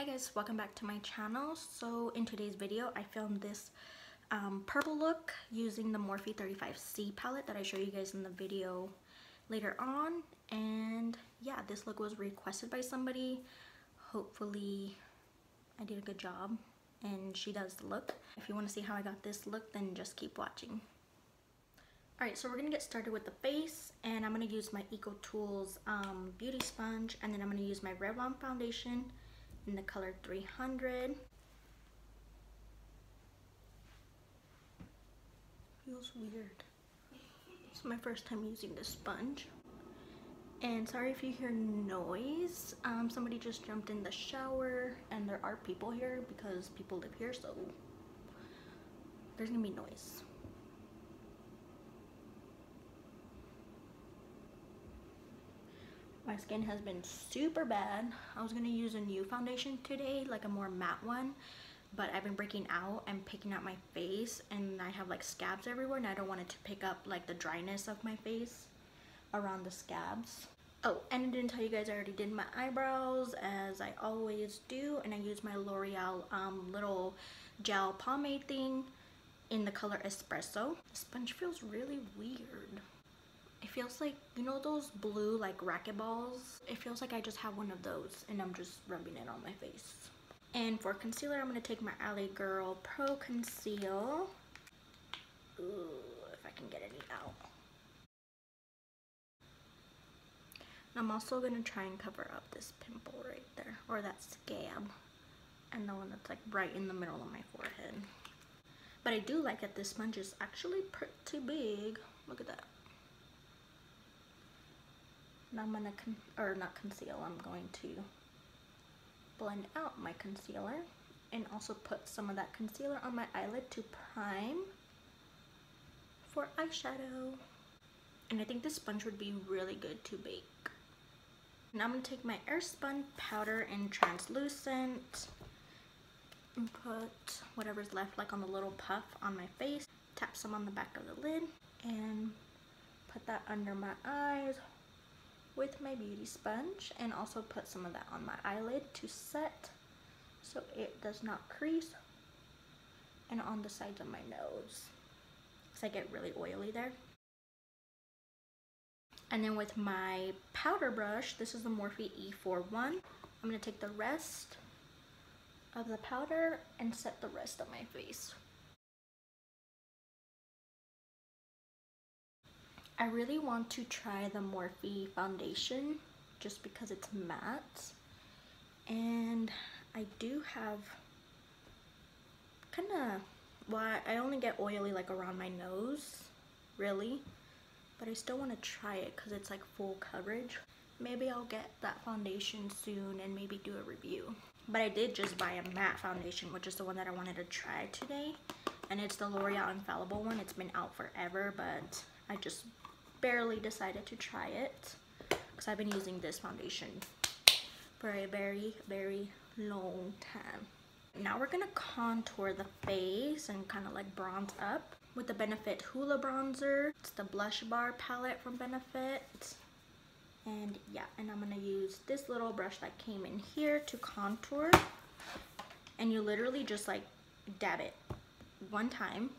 Hi guys, welcome back to my channel. So in today's video I filmed this purple look using the Morphe 35C palette that I show you guys in the video later on. And yeah, this look was requested by somebody. Hopefully I did a good job and she does the look. If you want to see how I got this look, then just keep watching. Alright, so we're going to get started with the face, and I'm going to use my Eco Tools beauty sponge, and then I'm going to use my Red Wine foundation in the color 300. Feels weird. It's my first time using this sponge. And sorry if you hear noise. Somebody just jumped in the shower, and there are people here because people live here, so there's gonna be noise. My skin has been super bad. I was gonna use a new foundation today, like a more matte one, but I've been breaking out and picking out my face, and I have like scabs everywhere, and I don't want it to pick up like the dryness of my face around the scabs. Oh, and I didn't tell you guys I already did my eyebrows as I always do, and I used my L'Oreal little gel pomade thing in the color Espresso. The sponge feels really weird. It feels like, you know those blue like racquetballs? It feels like I just have one of those and I'm just rubbing it on my face. And for concealer, I'm going to take my LA Girl Pro Conceal. Ooh, if I can get any out. And I'm also going to try and cover up this pimple right there, or that scab, and the one that's like right in the middle of my forehead. But I do like that this sponge is actually pretty big. Look at that. Now I'm gonna, I'm going to blend out my concealer and also put some of that concealer on my eyelid to prime for eyeshadow. And I think this sponge would be really good to bake. Now I'm gonna take my Airspun powder in translucent and put whatever's left like on the little puff on my face. Tap some on the back of the lid and put that under my eyes with my beauty sponge, and also put some of that on my eyelid to set so it does not crease, and on the sides of my nose because I get really oily there. And then with my powder brush, this is the Morphe E41, I'm going to take the rest of the powder and set the rest of my face. I really want to try the Morphe foundation just because it's matte, and I do have I only get oily like around my nose, really, but I still want to try it because it's like full coverage. Maybe I'll get that foundation soon and maybe do a review. But I did just buy a matte foundation, which is the one that I wanted to try today, and it's the L'Oreal Infallible one. It's been out forever, but I just barely decided to try it because I've been using this foundation for a very, very long time. Now we're gonna contour the face and kind of like bronze up with the Benefit Hoola bronzer. It's the Blush Bar palette from Benefit. And yeah, and I'm gonna use this little brush that came in here to contour, and you literally just like dab it one time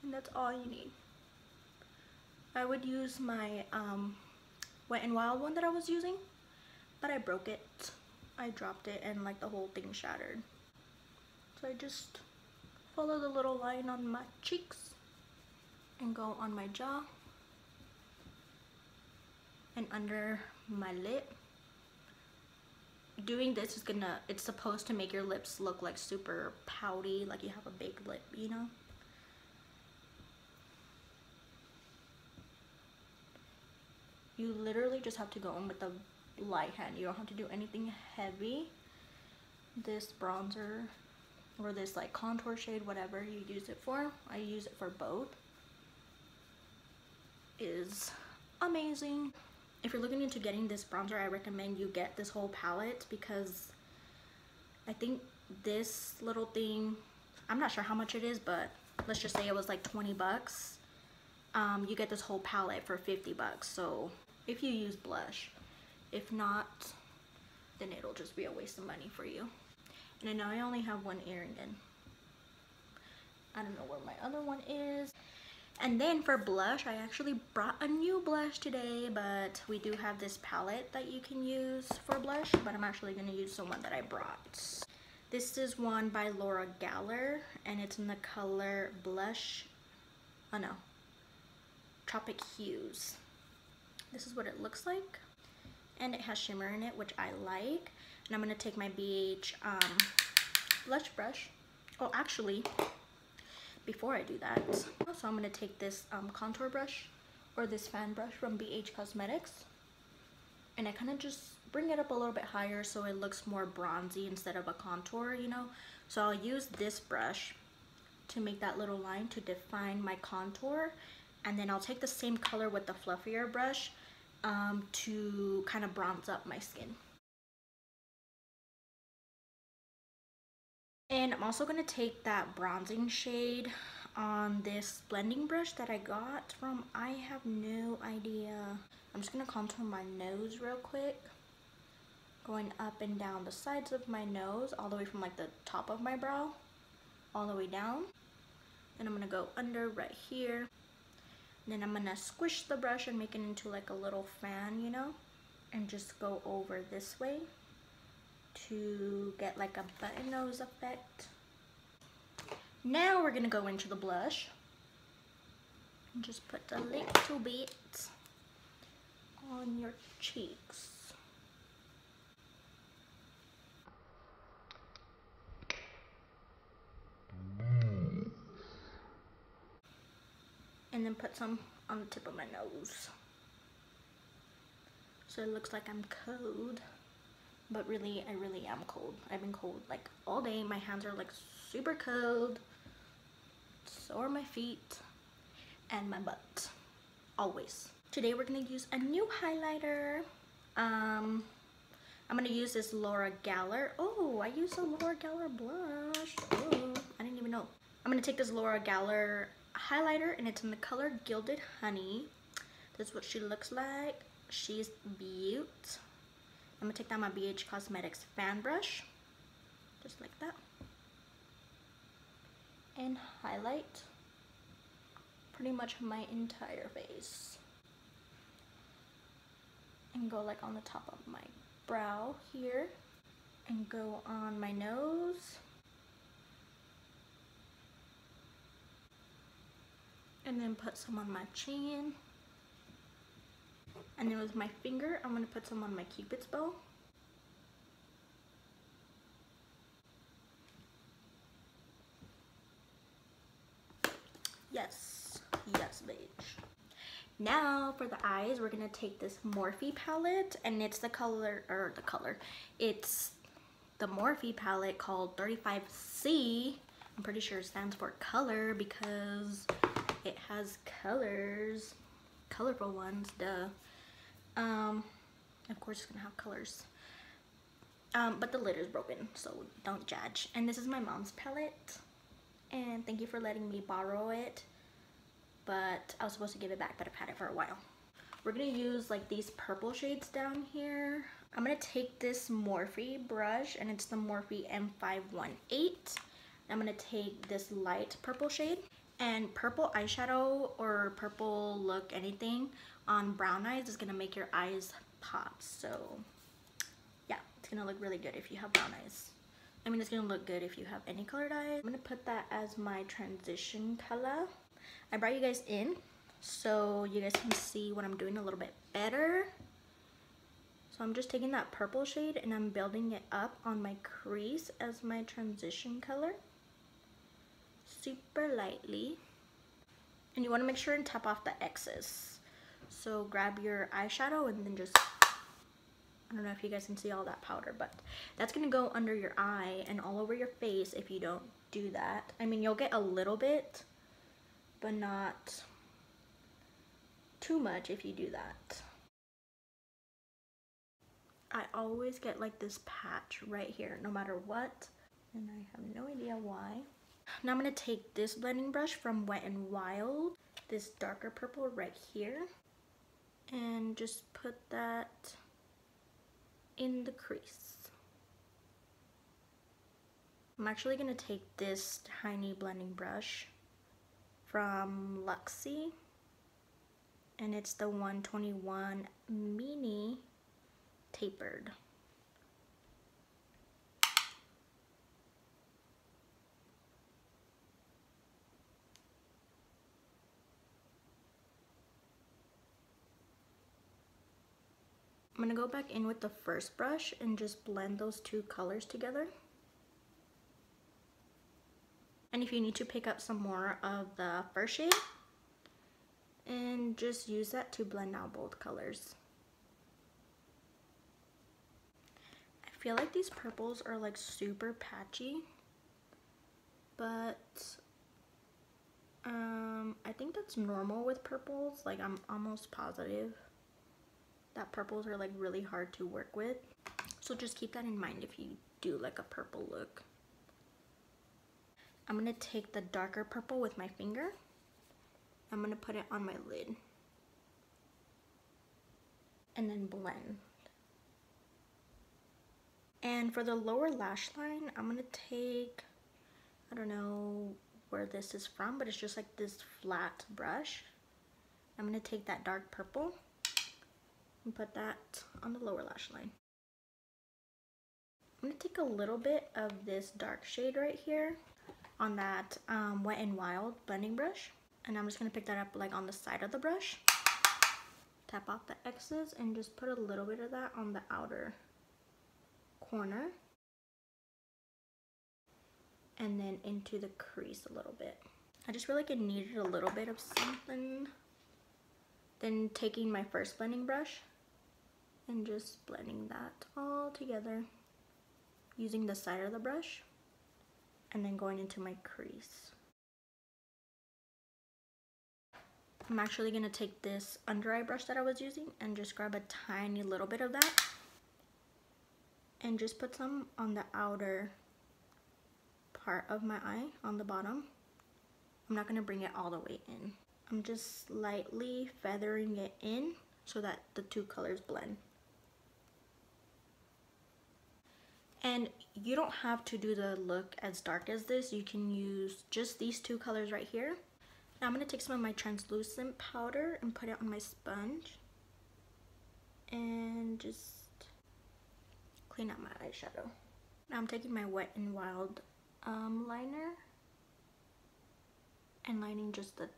and that's all you need. I would use my Wet n Wild one that I was using, but I broke it. I dropped it and like the whole thing shattered. So I just follow the little line on my cheeks and go on my jaw and under my lip. Doing this is it's supposed to make your lips look like super pouty, like you have a big lip, you know? You literally just have to go in with the light hand. You don't have to do anything heavy. This bronzer or this like contour shade, whatever you use it for, I use it for both, is amazing. If you're looking into getting this bronzer, I recommend you get this whole palette because I think this little thing, I'm not sure how much it is, but let's just say it was like 20 bucks. You get this whole palette for 50 bucks. So if you use blush, if not, then it'll just be a waste of money for you. And I know I only have one earring in. I don't know where my other one is. And then for blush, I actually brought a new blush today, but we do have this palette that you can use for blush, but I'm actually going to use the one that I brought. This is one by Laura Geller, and it's in the color Blush, oh no, Tropic Hues. This is what it looks like, and it has shimmer in it, which I like. And I'm going to take my BH blush brush. Oh, actually, before I do that, so I'm going to take this contour brush, or this fan brush from BH Cosmetics, and I kind of just bring it up a little bit higher so it looks more bronzy instead of a contour, you know. So I'll use this brush to make that little line to define my contour, and then I'll take the same color with the fluffier brush to kind of bronze up my skin. And I'm also going to take that bronzing shade on this blending brush that I got from, I have no idea. I'm just going to contour my nose real quick, going up and down the sides of my nose, all the way from like the top of my brow all the way down. Then I'm going to go under right here. Then I'm going to squish the brush and make it into like a little fan, you know, and just go over this way to get like a button nose effect. Now we're going to go into the blush and just put a little bit on your cheeks. And then put some on the tip of my nose. So it looks like I'm cold, but really, I really am cold. I've been cold like all day. My hands are like super cold. So are my feet and my butt, always. Today we're gonna use a new highlighter. I'm gonna use this Laura Geller. Oh, I used a Laura Geller blush. Oh, I didn't even know. I'm gonna take this Laura Geller highlighter, and it's in the color Gilded Honey. This is what she looks like. She's beaut. I'm gonna take down my BH Cosmetics fan brush, just like that, and highlight pretty much my entire face, and go like on the top of my brow here, and go on my nose, and then put some on my chin, and then with my finger I'm going to put some on my cupid's bow. Yes, yes bitch. Now for the eyes, we're going to take this Morphe palette, and it's the it's the Morphe palette called 35C. I'm pretty sure it stands for color because it has colors, colorful ones, duh. Of course it's gonna have colors, but the lid is broken, so don't judge. And this is my mom's palette, and thank you for letting me borrow it, but I was supposed to give it back, but I've had it for a while. We're gonna use like these purple shades down here. I'm gonna take this Morphe brush, and it's the Morphe M518. I'm gonna take this light purple shade, and purple eyeshadow or purple look anything on brown eyes is gonna make your eyes pop. So yeah, it's gonna look really good if you have brown eyes. I mean, it's gonna look good if you have any colored eyes. I'm gonna put that as my transition color. I brought you guys in so you guys can see what I'm doing a little bit better. So I'm just taking that purple shade and I'm building it up on my crease as my transition color, super lightly. And you want to make sure and tap off the excess. So grab your eyeshadow and then just, I don't know if you guys can see all that powder, but that's gonna go under your eye and all over your face if you don't do that. I mean, you'll get a little bit, but not too much if you do that. I always get like this patch right here, no matter what, and I have no idea why. Now I'm gonna take this blending brush from Wet n Wild, this darker purple right here, and just put that in the crease. I'm actually going to take this tiny blending brush from Luxie, and it's the 121 Mini Tapered. I'm going to go back in with the first brush and just blend those two colors together. And if you need to pick up some more of the first shade, and just use that to blend out both colors. I feel like these purples are like super patchy, but I think that's normal with purples. Like, I'm almost positive that purples are like really hard to work with. So just keep that in mind if you do like a purple look. I'm gonna take the darker purple with my finger. I'm gonna put it on my lid and then blend. And for the lower lash line, I'm gonna take, I don't know where this is from, but it's just like this flat brush. I'm gonna take that dark purple and put that on the lower lash line. I'm gonna take a little bit of this dark shade right here on that Wet n Wild blending brush, and I'm just gonna pick that up like on the side of the brush, tap off the excess, and just put a little bit of that on the outer corner, and then into the crease a little bit. I just feel like it needed a little bit of something. Then taking my first blending brush and just blending that all together using the side of the brush, and then going into my crease. I'm actually going to take this under eye brush that I was using and just grab a tiny little bit of that and just put some on the outer part of my eye on the bottom. I'm not going to bring it all the way in. I'm just lightly feathering it in so that the two colors blend. And you don't have to do the look as dark as this. You can use just these two colors right here. Now I'm going to take some of my translucent powder and put it on my sponge and just clean up my eyeshadow. Now I'm taking my Wet n Wild liner and lining just the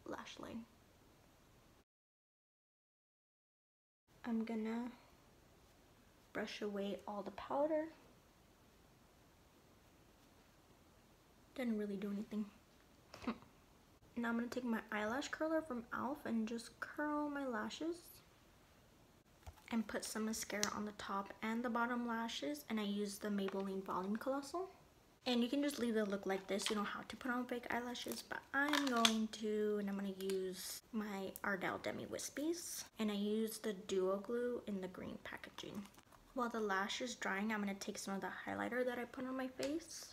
lash line. I'm gonna brush away all the powder. Didn't really do anything. Now I'm gonna take my eyelash curler from e.l.f. and just curl my lashes and put some mascara on the top and the bottom lashes, and I use the Maybelline Volume Colossal. And you can just leave the look like this. You don't have to put on fake eyelashes, but I'm going to, and I'm going to use my Ardell Demi Wispies. And I use the Duo Glue in the green packaging. While the lash is drying, I'm going to take some of the highlighter that I put on my face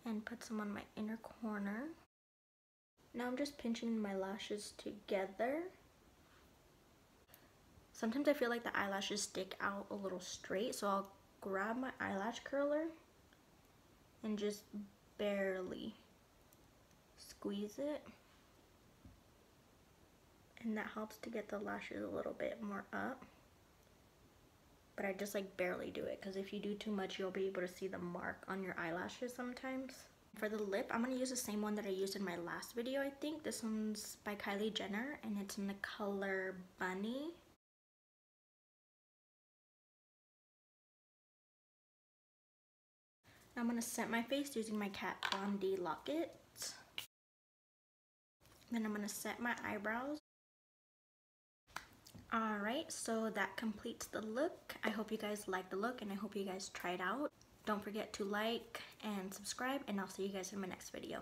and put some on my inner corner. Now I'm just pinching my lashes together. Sometimes I feel like the eyelashes stick out a little straight, so I'll grab my eyelash curler and just barely squeeze it, and that helps to get the lashes a little bit more up. But I just like barely do it, because if you do too much, you'll be able to see the mark on your eyelashes sometimes. For the lip, I'm going to use the same one that I used in my last video, I think. This one's by Kylie Jenner, and it's in the color Bunny. I'm going to set my face using my Kat Von D locket. Then I'm going to set my eyebrows. Alright, so that completes the look. I hope you guys like the look, and I hope you guys try it out. Don't forget to like and subscribe, and I'll see you guys in my next video.